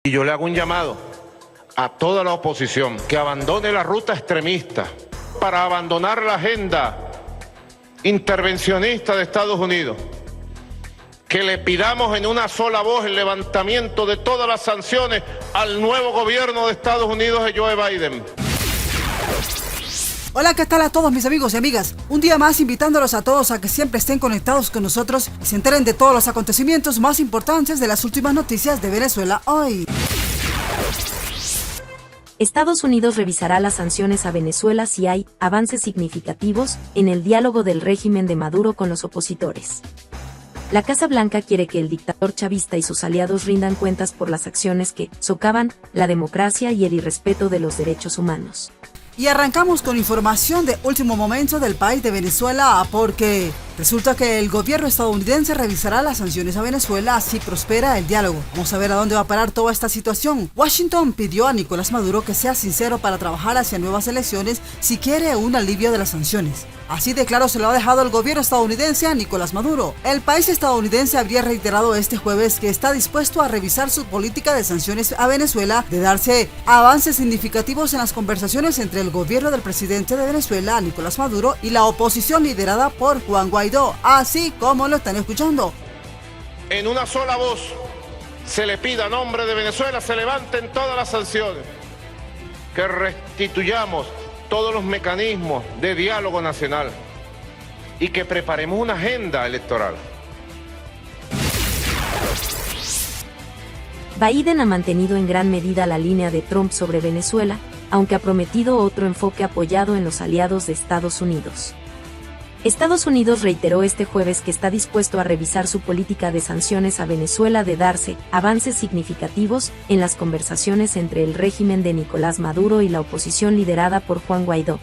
Y yo le hago un llamado a toda la oposición que abandone la ruta extremista para abandonar la agenda intervencionista de Estados Unidos. Que le pidamos en una sola voz el levantamiento de todas las sanciones al nuevo gobierno de Estados Unidos de Joe Biden. Hola, ¿qué tal a todos mis amigos y amigas? Un día más invitándolos a todos a que siempre estén conectados con nosotros y se enteren de todos los acontecimientos más importantes de las últimas noticias de Venezuela hoy. Estados Unidos revisará las sanciones a Venezuela si hay avances significativos en el diálogo del régimen de Maduro con los opositores. La Casa Blanca quiere que el dictador chavista y sus aliados rindan cuentas por las acciones que socavan la democracia y el irrespeto de los derechos humanos. Y arrancamos con información de último momento del país de Venezuela porque resulta que el gobierno estadounidense revisará las sanciones a Venezuela si prospera el diálogo. Vamos a ver a dónde va a parar toda esta situación. Washington pidió a Nicolás Maduro que sea sincero para trabajar hacia nuevas elecciones si quiere un alivio de las sanciones. Así de claro se lo ha dejado el gobierno estadounidense a Nicolás Maduro. El país estadounidense habría reiterado este jueves que está dispuesto a revisar su política de sanciones a Venezuela de darse avances significativos en las conversaciones entre el gobierno del presidente de Venezuela, Nicolás Maduro, y la oposición liderada por Juan Guaidó, así como lo están escuchando. En una sola voz se le pida a nombre de Venezuela se levanten todas las sanciones, que restituyamos todos los mecanismos de diálogo nacional y que preparemos una agenda electoral. Biden ha mantenido en gran medida la línea de Trump sobre Venezuela, aunque ha prometido otro enfoque apoyado en los aliados de Estados Unidos. Estados Unidos reiteró este jueves que está dispuesto a revisar su política de sanciones a Venezuela de darse avances significativos en las conversaciones entre el régimen de Nicolás Maduro y la oposición liderada por Juan Guaidó.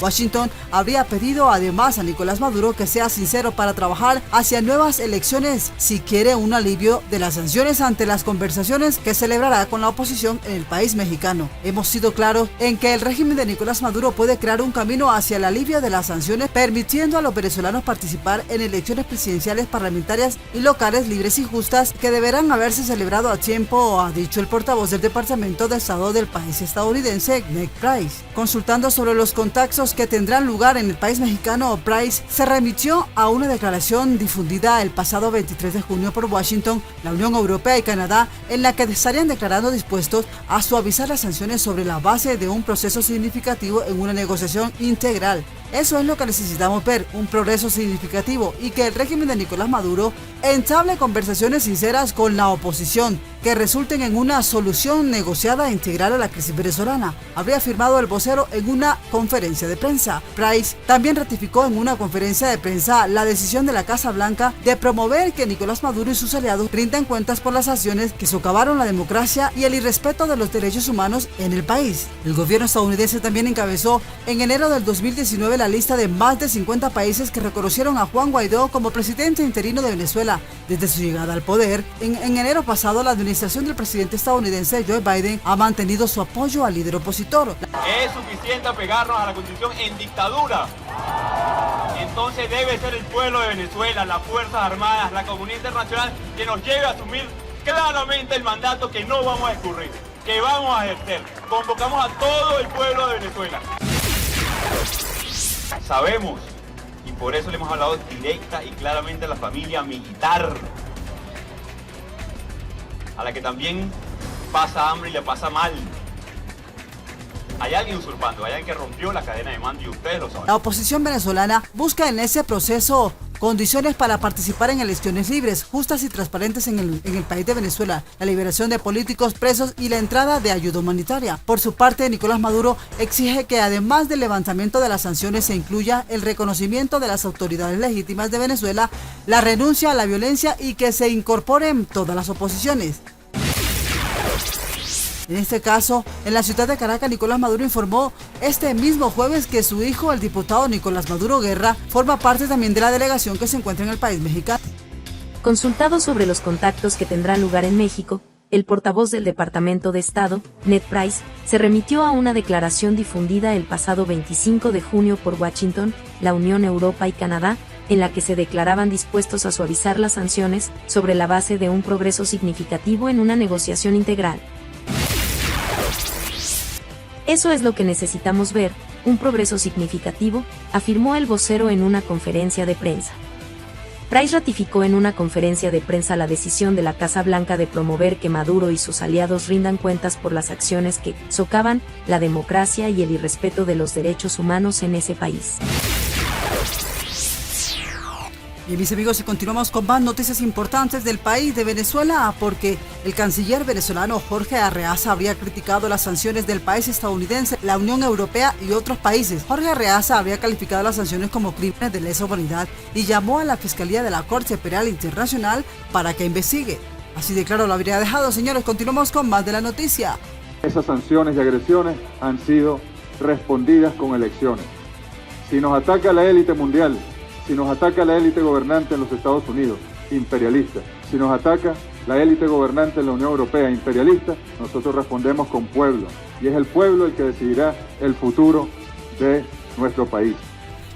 Washington habría pedido además a Nicolás Maduro que sea sincero para trabajar hacia nuevas elecciones si quiere un alivio de las sanciones ante las conversaciones que celebrará con la oposición en el país mexicano. Hemos sido claros en que el régimen de Nicolás Maduro puede crear un camino hacia el alivio de las sanciones permitiendo a los venezolanos participar en elecciones presidenciales, parlamentarias y locales libres y justas que deberán haberse celebrado a tiempo, ha dicho el portavoz del Departamento de Estado del país estadounidense, Ned Price. Consultando sobre los contactos que tendrán lugar en el país mexicano, Price se remitió a una declaración difundida el pasado 23 de junio por Washington, la Unión Europea y Canadá, en la que estarían declarando dispuestos a suavizar las sanciones sobre la base de un proceso significativo en una negociación integral. Eso es lo que necesitamos ver, un progreso significativo y que el régimen de Nicolás Maduro entable conversaciones sinceras con la oposición que resulten en una solución negociada e integral a la crisis venezolana, habría afirmado el vocero en una conferencia de prensa. Price también ratificó en una conferencia de prensa la decisión de la Casa Blanca de promover que Nicolás Maduro y sus aliados rindan cuentas por las acciones que socavaron la democracia y el irrespeto de los derechos humanos en el país. El gobierno estadounidense también encabezó en enero del 2019 la lista de más de 50 países que reconocieron a Juan Guaidó como presidente interino de Venezuela desde su llegada al poder. En enero pasado, la administración del presidente estadounidense Joe Biden ha mantenido su apoyo al líder opositor. Es suficiente apegarnos a la Constitución en dictadura. Entonces debe ser el pueblo de Venezuela, las Fuerzas Armadas, la comunidad internacional que nos lleve a asumir claramente el mandato que no vamos a escurrir, que vamos a ejercer. Convocamos a todo el pueblo de Venezuela. Sabemos, y por eso le hemos hablado directa y claramente a la familia militar, a la que también pasa hambre y le pasa mal. Hay alguien usurpando, hay alguien que rompió la cadena de mando y ustedes lo saben. La oposición venezolana busca en ese proceso condiciones para participar en elecciones libres, justas y transparentes en el país de Venezuela, la liberación de políticos presos y la entrada de ayuda humanitaria. Por su parte, Nicolás Maduro exige que además del levantamiento de las sanciones se incluya el reconocimiento de las autoridades legítimas de Venezuela, la renuncia a la violencia y que se incorporen todas las oposiciones. En este caso, en la ciudad de Caracas, Nicolás Maduro informó este mismo jueves que su hijo, el diputado Nicolás Maduro Guerra, forma parte también de la delegación que se encuentra en el país mexicano. Consultado sobre los contactos que tendrán lugar en México, el portavoz del Departamento de Estado, Ned Price, se remitió a una declaración difundida el pasado 25 de junio por Washington, la Unión Europea y Canadá, en la que se declaraban dispuestos a suavizar las sanciones sobre la base de un progreso significativo en una negociación integral. Eso es lo que necesitamos ver, un progreso significativo, afirmó el vocero en una conferencia de prensa. Price ratificó en una conferencia de prensa la decisión de la Casa Blanca de promover que Maduro y sus aliados rindan cuentas por las acciones que socavan la democracia y el irrespeto de los derechos humanos en ese país. Y mis amigos, y continuamos con más noticias importantes del país de Venezuela, porque el canciller venezolano Jorge Arreaza habría criticado las sanciones del país estadounidense, la Unión Europea y otros países. Jorge Arreaza habría calificado las sanciones como crímenes de lesa humanidad y llamó a la Fiscalía de la Corte Penal Internacional para que investigue. Así de claro lo habría dejado. Señores, continuamos con más de la noticia. Esas sanciones y agresiones han sido respondidas con elecciones. Si nos ataca la élite mundial, si nos ataca la élite gobernante en los Estados Unidos, imperialista, si nos ataca la élite gobernante en la Unión Europea, imperialista, nosotros respondemos con pueblo. Y es el pueblo el que decidirá el futuro de nuestro país.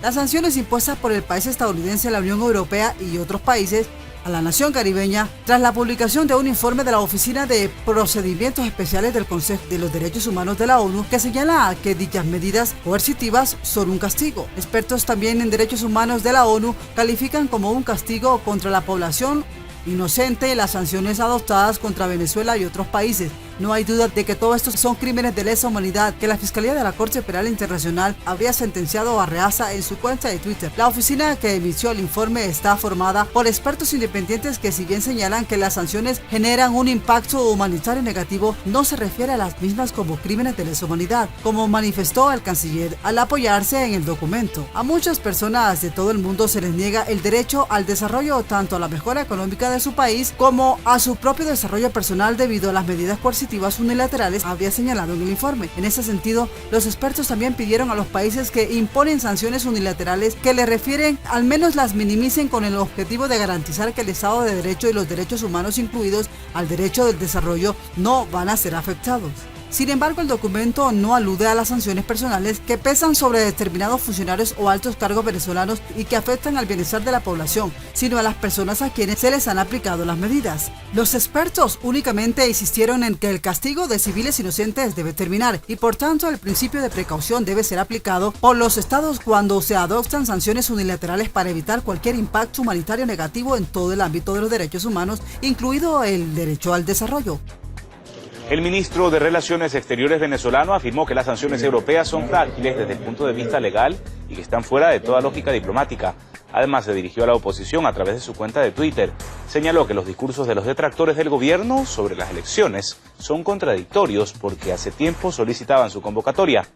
Las sanciones impuestas por el país estadounidense, la Unión Europea y otros países a la nación caribeña tras la publicación de un informe de la Oficina de Procedimientos Especiales del Consejo de los Derechos Humanos de la ONU que señala que dichas medidas coercitivas son un castigo. Expertos también en derechos humanos de la ONU califican como un castigo contra la población inocente las sanciones adoptadas contra Venezuela y otros países. No hay duda de que todo esto son crímenes de lesa humanidad que la Fiscalía de la Corte Penal Internacional habría sentenciado a Arreaza en su cuenta de Twitter. La oficina que emitió el informe está formada por expertos independientes que, si bien señalan que las sanciones generan un impacto humanitario negativo, no se refiere a las mismas como crímenes de lesa humanidad, como manifestó el canciller al apoyarse en el documento. A muchas personas de todo el mundo se les niega el derecho al desarrollo, tanto a la mejora económica de su país como a su propio desarrollo personal debido a las medidas coercitivas unilaterales, habría señalado en el informe. En ese sentido, los expertos también pidieron a los países que imponen sanciones unilaterales que le refieren al menos las minimicen con el objetivo de garantizar que el Estado de Derecho y los derechos humanos, incluidos al derecho del desarrollo, no van a ser afectados. Sin embargo, el documento no alude a las sanciones personales que pesan sobre determinados funcionarios o altos cargos venezolanos y que afectan al bienestar de la población, sino a las personas a quienes se les han aplicado las medidas. Los expertos únicamente insistieron en que el castigo de civiles inocentes debe terminar y, por tanto, el principio de precaución debe ser aplicado por los estados cuando se adoptan sanciones unilaterales para evitar cualquier impacto humanitario negativo en todo el ámbito de los derechos humanos, incluido el derecho al desarrollo. El ministro de Relaciones Exteriores venezolano afirmó que las sanciones europeas son frágiles desde el punto de vista legal y que están fuera de toda lógica diplomática. Además, se dirigió a la oposición a través de su cuenta de Twitter. Señaló que los discursos de los detractores del gobierno sobre las elecciones son contradictorios porque hace tiempo solicitaban su convocatoria.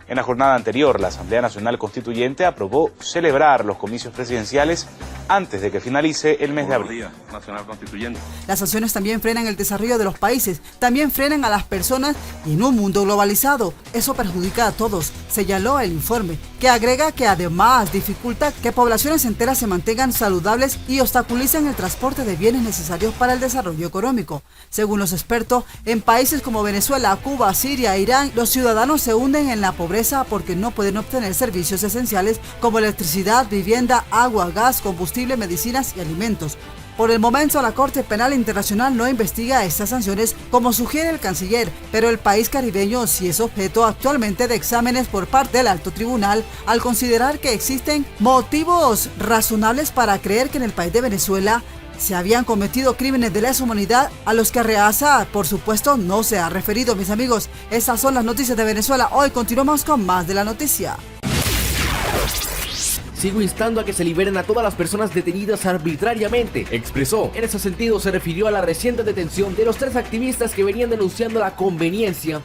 En la jornada anterior, la Asamblea Nacional Constituyente aprobó celebrar los comicios presidenciales antes de que finalice el mes de abril. Las sanciones también frenan el desarrollo de los países, también frenan a las personas y en un mundo globalizado. Eso perjudica a todos, señaló el informe, que agrega que además dificulta que poblaciones enteras se mantengan saludables y obstaculizan el transporte de bienes necesarios para el desarrollo económico. Según los expertos, en países como Venezuela, Cuba, Siria e Irán, los ciudadanos se hunden en la pobreza porque no pueden obtener servicios esenciales como electricidad, vivienda, agua, gas, combustible, medicinas y alimentos. Por el momento, la Corte Penal Internacional no investiga estas sanciones como sugiere el canciller, pero el país caribeño sí es objeto actualmente de exámenes por parte del Alto Tribunal al considerar que existen motivos razonables para creer que en el país de Venezuela se habían cometido crímenes de lesa humanidad a los que Arreaza, por supuesto, no se ha referido. Mis amigos, estas son las noticias de Venezuela. Hoy continuamos con más de la noticia. Sigo instando a que se liberen a todas las personas detenidas arbitrariamente, expresó. En ese sentido se refirió a la reciente detención de los 3 activistas que venían denunciando la convivencia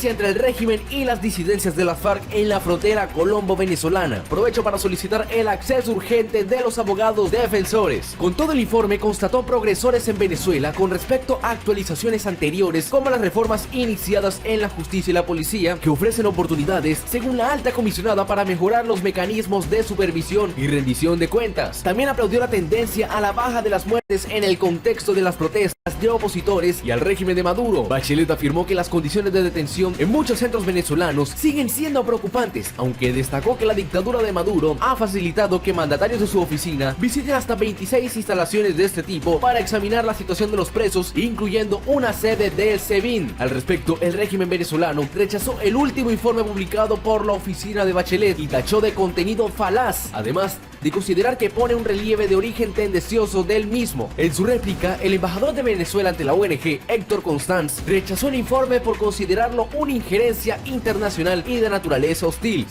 entre el régimen y las disidencias de las FARC en la frontera colombo-venezolana. Aprovecho para solicitar el acceso urgente de los abogados defensores. Con todo el informe constató progresores en Venezuela con respecto a actualizaciones anteriores como las reformas iniciadas en la justicia y la policía que ofrecen oportunidades según la alta comisionada para mejorar los mecanismos de supervisión supervisión y rendición de cuentas. También aplaudió la tendencia a la baja de las muertes en el contexto de las protestas de opositores y al régimen de Maduro. Bachelet afirmó que las condiciones de detención en muchos centros venezolanos siguen siendo preocupantes, aunque destacó que la dictadura de Maduro ha facilitado que mandatarios de su oficina visiten hasta 26 instalaciones de este tipo para examinar la situación de los presos, incluyendo una sede del SEBIN. Al respecto, el régimen venezolano rechazó el último informe publicado por la oficina de Bachelet y tachó de contenido falaz, además de considerar que pone un relieve de origen tendencioso del mismo. En su réplica, el embajador de Venezuela ante la ONG, Héctor Constanz, rechazó el informe por considerarlo una injerencia internacional y de naturaleza hostil.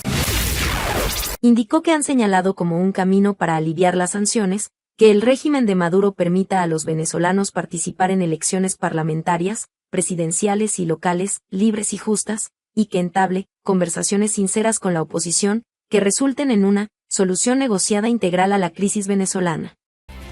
Indicó que han señalado como un camino para aliviar las sanciones, que el régimen de Maduro permita a los venezolanos participar en elecciones parlamentarias, presidenciales y locales, libres y justas, y que entable conversaciones sinceras con la oposición, que resulten en una solución negociada integral a la crisis venezolana.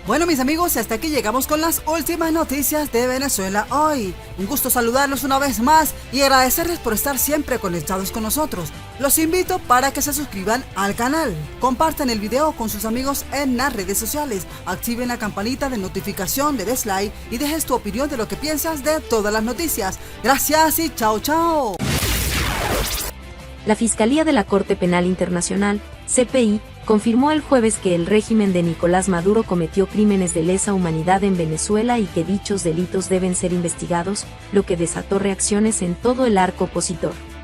Bueno, mis amigos, hasta aquí llegamos con las últimas noticias de Venezuela hoy. Un gusto saludarlos una vez más y agradecerles por estar siempre conectados con nosotros. Los invito para que se suscriban al canal, compartan el video con sus amigos en las redes sociales, activen la campanita de notificación, le des like y dejes tu opinión de lo que piensas de todas las noticias. Gracias y chao, chao. La Fiscalía de la Corte Penal Internacional, CPI, confirmó el jueves que el régimen de Nicolás Maduro cometió crímenes de lesa humanidad en Venezuela y que dichos delitos deben ser investigados, lo que desató reacciones en todo el arco opositor.